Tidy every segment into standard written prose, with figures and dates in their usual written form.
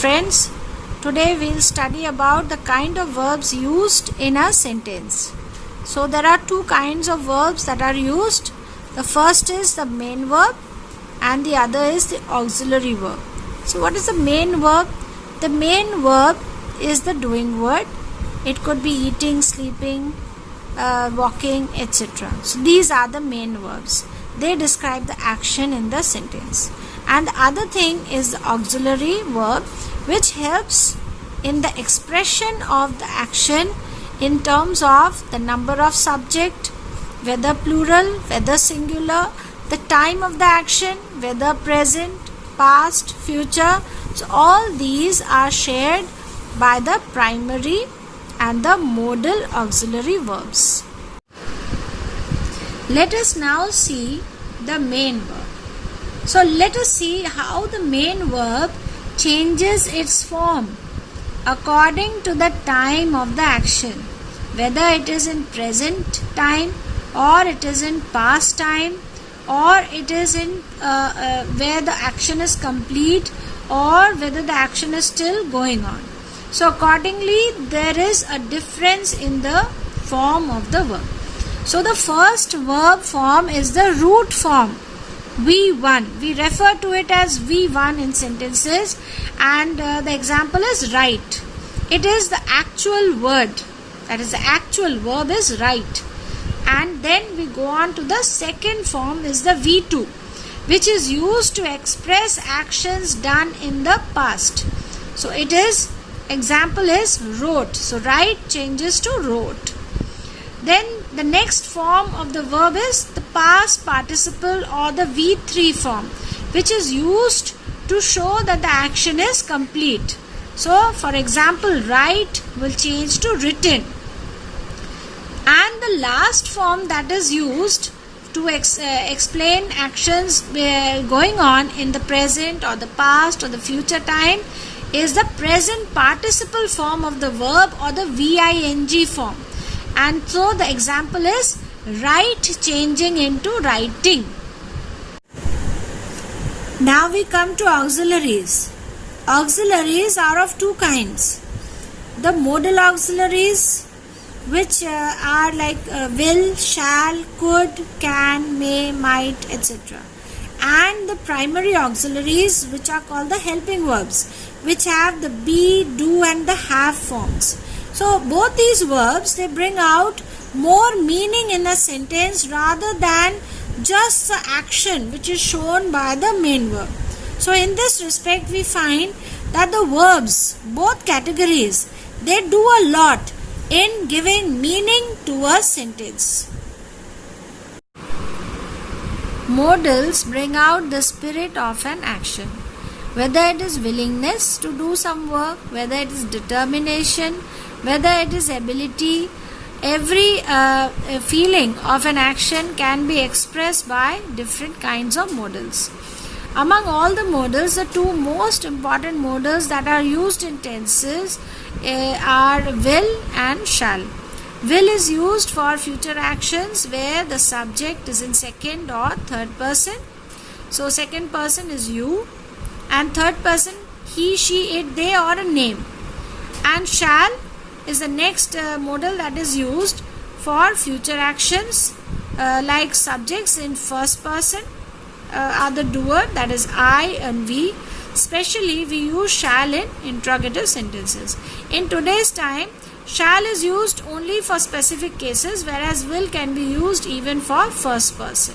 friends, today we'll study about the kind of verbs used in a sentence. So there are two kinds of verbs that are used. The first is the main verb and the other is the auxiliary verb. So what is the main verb? The main verb is the doing word. It could be eating, sleeping, walking, etc. So these are the main verbs. They describe the action in the sentence. And the other thing is the auxiliary verb, which helps in the expression of the action in terms of the number of subject, whether plural, whether singular, the time of the action, whether present, past, future. So all these are shared by the primary and the modal auxiliary verbs. Let us now see the main verb. So let us see how the main verb changes its form according to the time of the action, whether it is in present time or it is in past time or it is in where the action is complete or whether the action is still going on. So accordingly there is a difference in the form of the verb. So the first verb form is the root form, V1. We refer to it as V1 in sentences, and the example is write. It is the actual word, that is the actual verb is write. And then we go on to the second form is the V2, which is used to express actions done in the past. So it is, example is wrote. So write changes to wrote. Then the next form of the verb is the past participle or the V3 form, which is used to show that the action is complete. So for example, write will change to written. And the last form that is used to explain actions going on in the present or the past or the future time is the present participle form of the verb or the VING form. And so the example is write changing into writing. Now we come to auxiliaries. Auxiliaries are of two kinds. The modal auxiliaries, which are like will, shall, could, can, may, might, etc. And the primary auxiliaries, which are called the helping verbs, which have the be, do and the have forms. So both these verbs, they bring out more meaning in a sentence rather than just the action which is shown by the main verb. So in this respect, we find that the verbs, both categories, they do a lot in giving meaning to a sentence. Modals bring out the spirit of an action, whether it is willingness to do some work, whether it is determination, whether it is ability. Every feeling of an action can be expressed by different kinds of modals. Among all the modals, the two most important modals that are used in tenses are will and shall. Will is used for future actions where the subject is in second or third person. So second person is you and third person he, she, it, they, or a name. And shall is the next modal that is used for future actions like subjects in first person are the doer, that is I and we. Especially we use shall in interrogative sentences. In today's time, shall is used only for specific cases, whereas will can be used even for first person.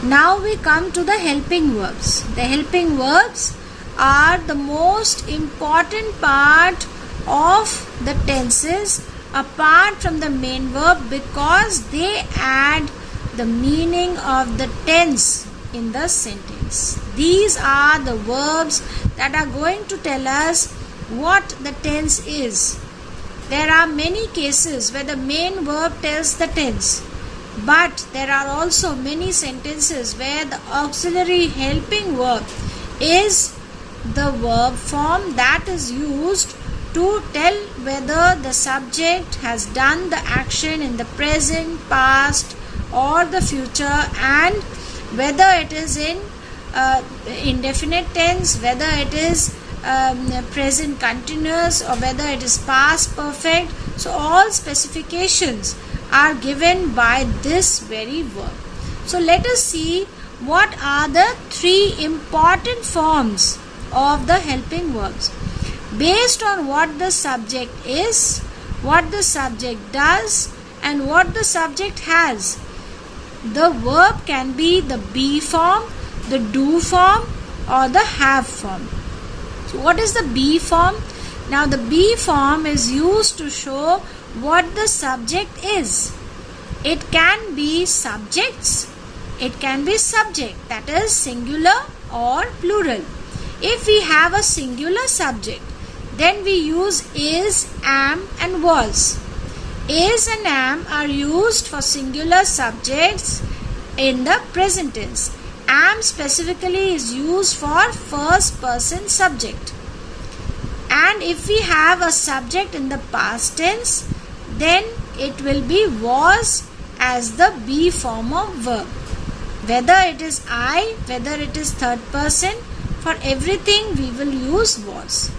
Now we come to the helping verbs. The helping verbs are the most important part of the tenses apart from the main verb because they add the meaning of the tense in the sentence. These are the verbs that are going to tell us what the tense is. There are many cases where the main verb tells the tense, but there are also many sentences where the auxiliary helping verb is the verb form that is used to tell whether the subject has done the action in the present, past or the future, and whether it is in indefinite tense, whether it is present continuous, or whether it is past perfect. So all specifications are given by this very verb. So let us see what are the three important forms of the helping verbs. Based on what the subject is, what the subject does, and what the subject has, the verb can be the be form, the do form, or the have form. So what is the be form? Now the be form is used to show what the subject is. It can be subjects, it can be subject, that is singular or plural. If we have a singular subject, then we use is, am, and was. Is and am are used for singular subjects in the present tense. Am specifically is used for first person subject. And if we have a subject in the past tense, then it will be was as the be form of verb. Whether it is I, whether it is third person, for everything we will use was.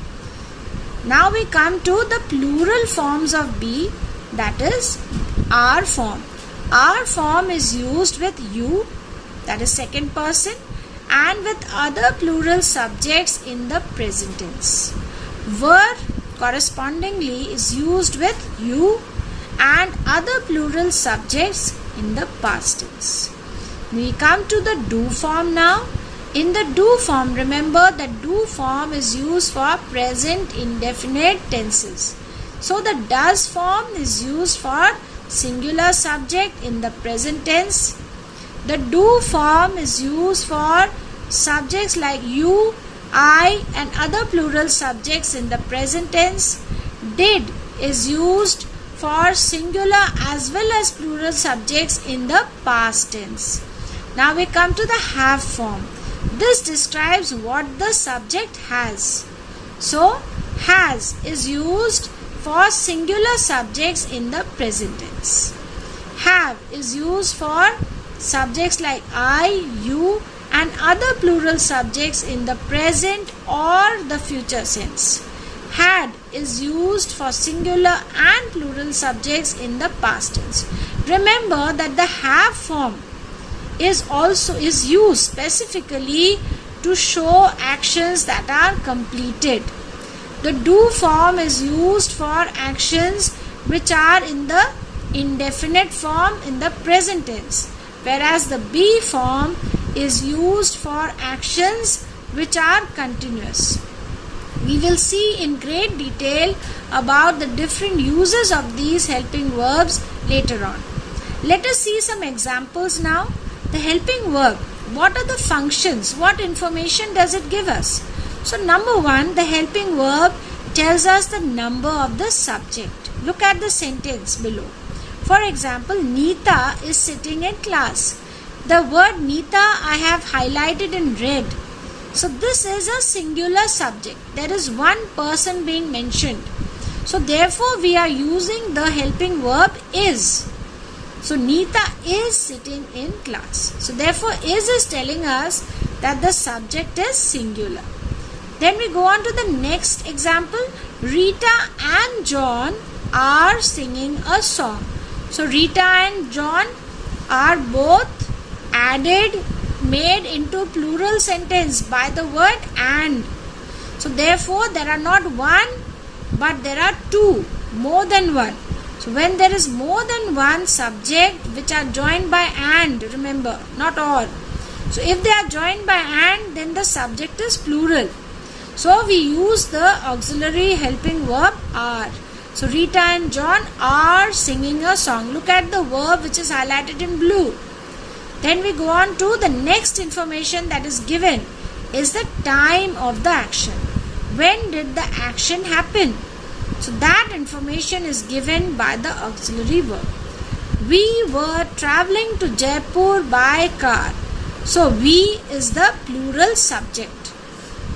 Now we come to the plural forms of be, that is are form. Are form is used with you, that is second person, and with other plural subjects in the present tense. Were correspondingly is used with you and other plural subjects in the past tense. We come to the do form now. In the do form, remember that do form is used for present indefinite tenses. So the does form is used for singular subject in the present tense. The do form is used for subjects like you, I, and other plural subjects in the present tense. Did is used for singular as well as plural subjects in the past tense. Now we come to the have form. This describes what the subject has. So has is used for singular subjects in the present tense. Have is used for subjects like I, you, and other plural subjects in the present or the future sense. Had is used for singular and plural subjects in the past tense. Remember that the have form is used specifically to show actions that are completed. The do form is used for actions which are in the indefinite form in the present tense, whereas the be form is used for actions which are continuous. We will see in great detail about the different uses of these helping verbs later on. Let us see some examples now. The helping verb, what are the functions? What information does it give us? So number one, the helping verb tells us the number of the subject. Look at the sentence below. For example, Neeta is sitting in class. The word Neeta I have highlighted in red. So this is a singular subject. There is one person being mentioned. So therefore we are using the helping verb is. So Neeta is sitting in class. So therefore is telling us that the subject is singular. Then we go on to the next example. Rita and John are singing a song. So Rita and John are both made into plural sentence by the word and. So therefore there are not one but there are two, more than one. So when there is more than one subject which are joined by and, remember, not or. So if they are joined by and, then the subject is plural. So we use the auxiliary helping verb are. So Rita and John are singing a song. Look at the verb which is highlighted in blue. Then we go on to the next information that is given is the time of the action. When did the action happen? So that information is given by the auxiliary verb. We were traveling to Jaipur by car. So we is the plural subject.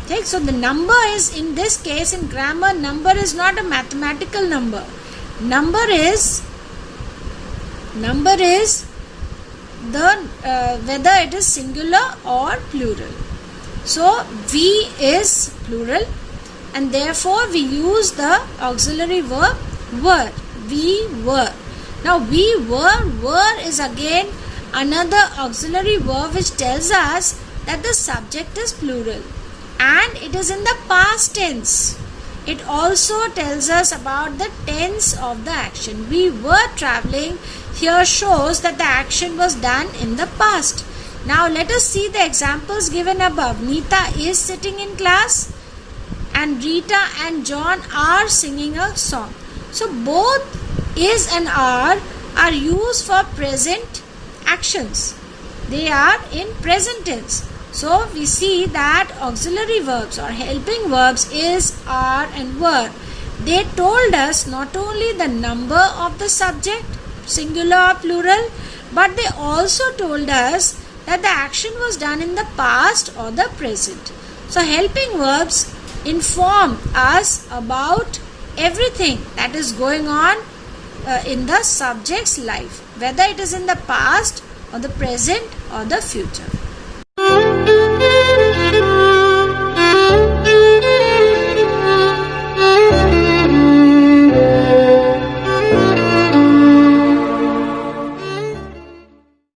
Okay, so the number is, in this case in grammar, number is not a mathematical number. Number is the whether it is singular or plural. So we is plural, and therefore we use the auxiliary verb were. We were. Now we were is again another auxiliary verb which tells us that the subject is plural and it is in the past tense. It also tells us about the tense of the action. We were traveling here shows that the action was done in the past. Now let us see the examples given above. Neeta is sitting in class and Rita and John are singing a song. So both is and are used for present actions. They are in present tense. So we see that auxiliary verbs or helping verbs is, are and were. They told us not only the number of the subject, singular or plural, but they also told us that the action was done in the past or the present. So helping verbs inform us about everything that is going on in the subject's life, whether it is in the past or the present or the future.